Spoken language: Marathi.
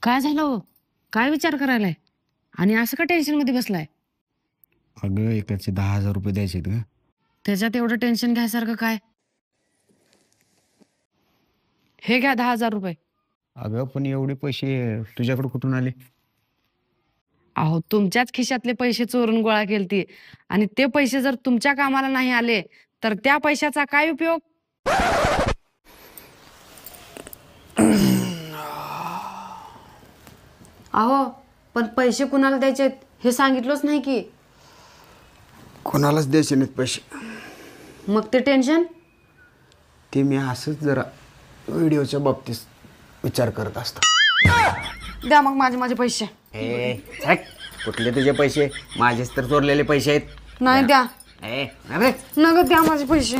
काय झालं हो? काय विचार करायलाय आणि असं का टेन्शन मध्ये बसलाय? अगं एकाचे 10,000 रुपये द्यायचे ग. त्याच्यात एवढं टेन्शन घ्यायसारखं काय? हे घ्या 10,000 रुपये. अगं पण एवढे पैसे तुझ्याकडे कुठून आले? अहो तुमच्याच खिशातले पैसे चोरून गोळा केलती आणि ते पैसे जर तुमच्या कामाला नाही आले तर त्या पैशाचा काय उपयोग? अहो पण पैसे कुणाला द्यायचे हे सांगितलंच नाही की. कोणालाच द्यायचे नाहीत पैसे. मग ते टेन्शन? ते मी असंच जरा व्हिडिओच्या बाबतीत विचार करत असतो. द्या मग माझे पैसे. कुठले तुझे पैसे? माझेच तर चोरलेले पैसे आहेत. नाही द्या. अरे नगद द्या माझे पैसे.